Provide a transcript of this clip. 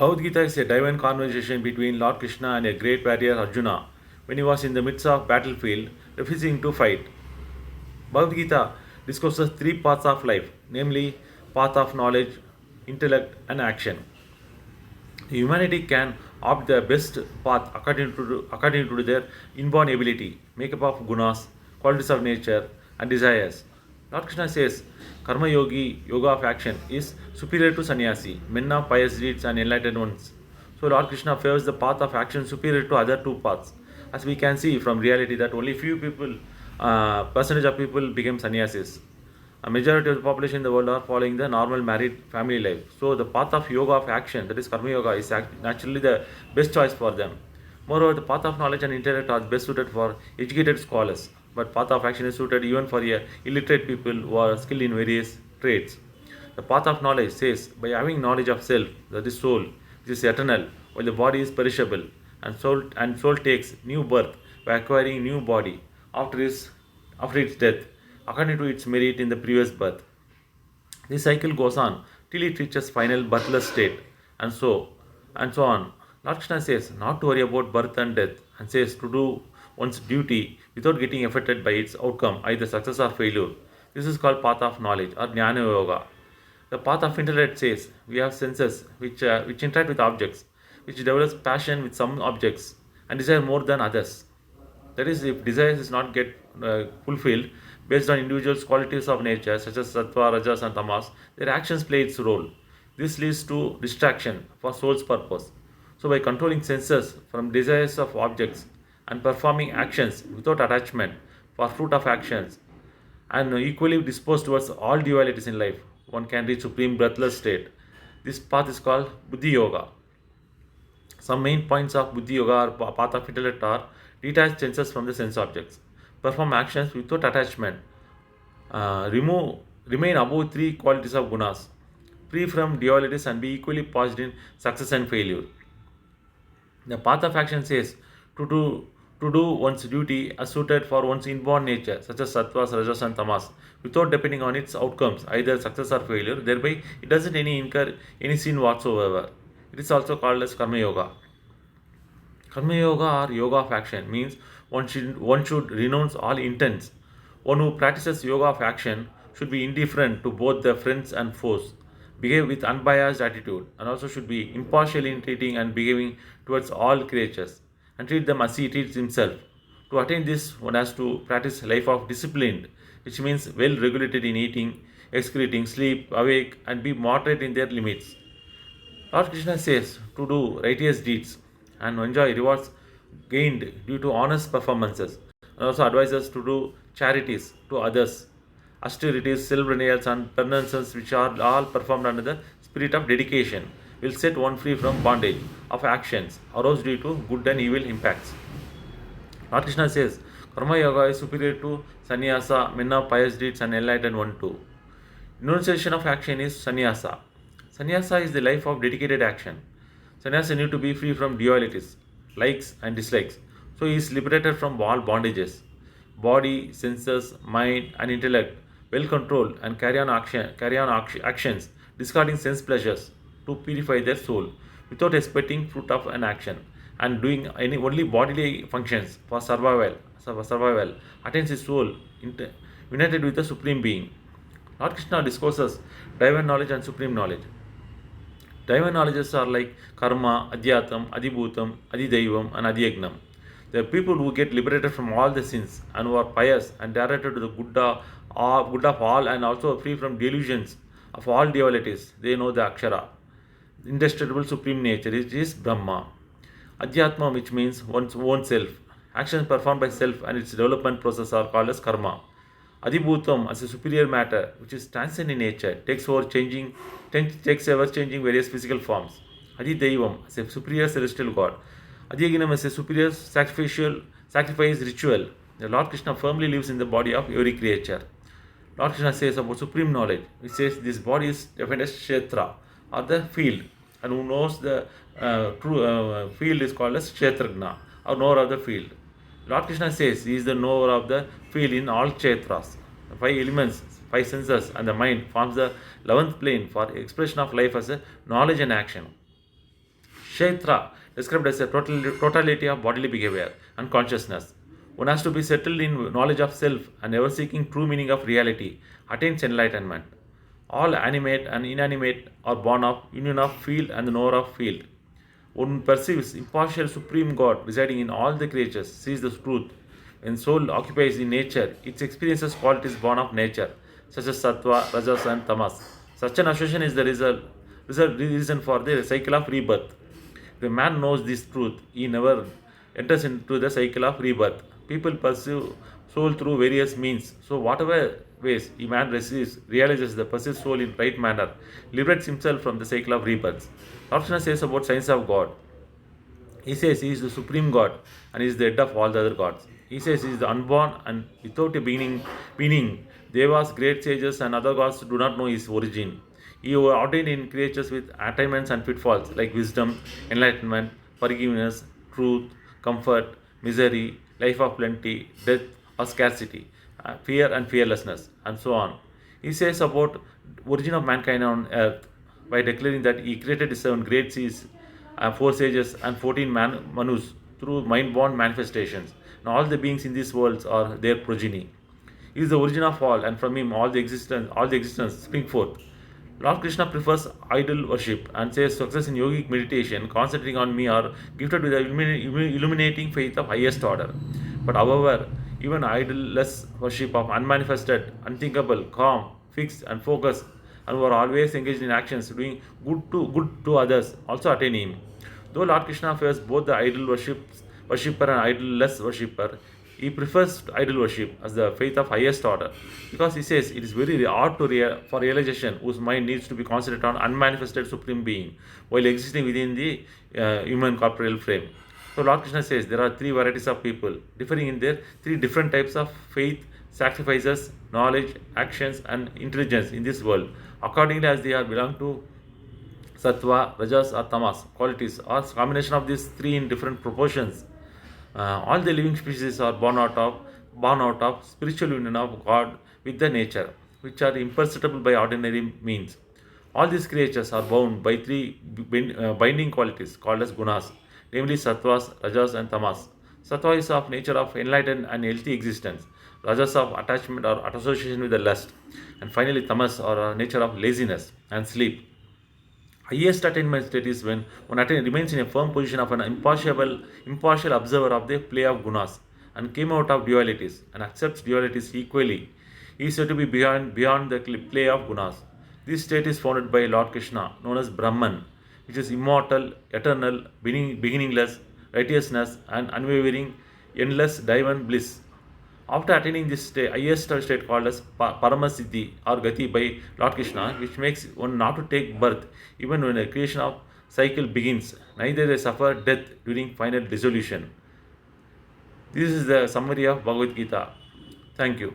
Bhagavad Gita is a divine conversation between Lord Krishna and a great warrior Arjuna when he was in the midst of battlefield refusing to fight. Bhagavad Gita discusses three paths of life, namely path of knowledge, intellect and action. Humanity can opt the best path according to their inborn ability, makeup of gunas, qualities of nature, and desires. Lord Krishna says Karma Yogi, yoga of action, is superior to Sanyasi, men of pious deeds and enlightened ones. So Lord Krishna favors the path of action superior to other two paths. As we can see from reality that only few people, percentage of people became sannyasis. A majority of the population in the world are following the normal married family life. So the path of yoga of action, that is Karma Yoga, is naturally the best choice for them. Moreover, the path of knowledge and intellect are best suited for educated scholars. But path of action is suited even for illiterate people who are skilled in various trades. The path of knowledge says, by having knowledge of self, that is soul, which is eternal, while the body is perishable, and soul takes new birth by acquiring new body after its death, according to its merit in the previous birth. This cycle goes on till it reaches final birthless state, and so on. Lord Krishna says not to worry about birth and death, and says to do one's duty without getting affected by its outcome, either success or failure. This is called path of knowledge or Jnana Yoga. The path of intellect says we have senses which interact with objects, which develops passion with some objects and desire more than others. That is, if desires is not get fulfilled based on individuals' qualities of nature, such as Sattva, Rajas, and Tamas, their actions play its role. This leads to distraction for soul's purpose. So, by controlling senses from desires of objects and performing actions without attachment for fruit of actions, and equally disposed towards all dualities in life, one can reach supreme breathless state. This path is called Buddhi Yoga. Some main points of Buddhi Yoga or path of intellect are: detach senses from the sense objects, perform actions without attachment, remain above three qualities of Gunas, free from dualities and be equally poised in success and failure. The path of action says to do one's duty as suited for one's inborn nature, such as Sattvas, Rajas, and Tamas, without depending on its outcomes, either success or failure. Thereby, it doesn't incur any sin whatsoever. It is also called as Karma Yoga. Karma Yoga or Yoga of Action means one should renounce all intents. One who practices Yoga of Action should be indifferent to both the friends and foes, behave with unbiased attitude, and also should be impartial in treating and behaving towards all creatures, and treat them as he treats himself. To attain this, one has to practice a life of disciplined, which means well regulated in eating, excreting, sleep, awake, and be moderate in their limits. Lord Krishna says to do righteous deeds and enjoy rewards gained due to honest performances, and also advises to do charities to others, austerities, self-renewals, and penances, which are all performed under the spirit of dedication, will set one free from bondage of actions aroused due to good and evil impacts. Lord Krishna says Karma Yoga is superior to Sannyasa, men of pious deeds, and enlightened one too. Renunciation of action is Sannyasa. Sannyasa is the life of dedicated action. Sannyasa need to be free from dualities, likes and dislikes. So he is liberated from all bondages. Body, senses, mind, and intellect well controlled and carry on actions, discarding sense pleasures to purify their soul without expecting fruit of an action, and doing any only bodily functions for survival attains his soul united with the Supreme Being. Lord Krishna discourses divine knowledge and supreme knowledge. Divine knowledges are like karma, adhyatam, adhibhutam, adhidaivam, and adhiyajnam. The people who get liberated from all the sins and who are pious and directed to the good of all, and also free from delusions of all dualities, they know the Akshara, indestructible supreme nature, which is Brahma. Adhyatma, which means one's own self. Actions performed by self and its development process are called as karma. Adhibhutam, as a superior matter, which is transcendent in nature, takes ever changing various physical forms. Adhidaivam, as a superior celestial god. Adhiyajnam, as a superior sacrifice ritual. The Lord Krishna firmly lives in the body of every creature. Lord Krishna says about supreme knowledge, which says this body is defined as kshetra, or the field, and who knows the true field is called as kshetragna, or knower of the field. Lord Krishna says he is the knower of the field in all kshetras. The five elements, five senses, and the mind forms the 11th plane for expression of life as a knowledge and action. Kshetra, described as a totality of bodily behavior and consciousness. One has to be settled in knowledge of self and ever seeking true meaning of reality, attains enlightenment. All animate and inanimate are born of union of field and the knower of field. One perceives impartial supreme God residing in all the creatures, sees the truth. When soul occupies in nature, it experiences qualities born of nature, such as Sattva, Rajas, and Tamas. Such an association is the reason for the cycle of rebirth. If a man knows this truth, he never enters into the cycle of rebirth. People pursue soul through various means. So, whatever ways a man receives, realizes the pursued soul in right manner, liberates himself from the cycle of rebirth. Arjuna says about science of God. He says he is the supreme God and is the head of all the other gods. He says he is the unborn and without a beginning. Meaning, Devas, great sages, and other gods do not know his origin. He ordained in creatures with attainments and pitfalls like wisdom, enlightenment, forgiveness, truth, comfort, misery, life of plenty, death or scarcity, fear and fearlessness, and so on. He says about origin of mankind on earth by declaring that he created seven great seas, four sages, and 14 manus through mind-born manifestations. And all the beings in these worlds are their progeny. He is the origin of all, and from him all the existence spring forth. Lord Krishna prefers idol worship and says success in yogic meditation, concentrating on me, are gifted with the illuminating faith of highest order. But however, even idol-less worship of unmanifested, unthinkable, calm, fixed, and focused, and who are always engaged in actions doing good to others, also attain him. Though Lord Krishna favors both the worshipper and idol-less worshipper, he prefers idol worship as the faith of highest order because he says it is very hard for realization whose mind needs to be concentrated on unmanifested supreme being while existing within the human corporeal frame. So Lord Krishna says there are three varieties of people differing in their three different types of faith, sacrifices, knowledge, actions, and intelligence in this world accordingly as they are belong to Sattva, Rajas, or Tamas qualities, or combination of these three in different proportions. All the living species are born out of spiritual union of God with the nature, which are imperceptible by ordinary means. All these creatures are bound by three binding qualities called as Gunas, namely Sattvas, Rajas, and Tamas. Sattva is of nature of enlightened and healthy existence. Rajas of attachment or association with the lust, and finally Tamas or nature of laziness and sleep. Highest attainment state is when remains in a firm position of an impartial observer of the play of gunas and came out of dualities and accepts dualities equally. He is said to be beyond the play of gunas. This state is founded by Lord Krishna, known as Brahman, which is immortal, eternal, beginningless, righteousness, and unwavering, endless, divine bliss. After attaining this highest state called as Paramasiddhi or Gati by Lord Krishna, which makes one not to take birth even when the creation of cycle begins, neither they suffer death during final dissolution. This is the summary of Bhagavad Gita. Thank you.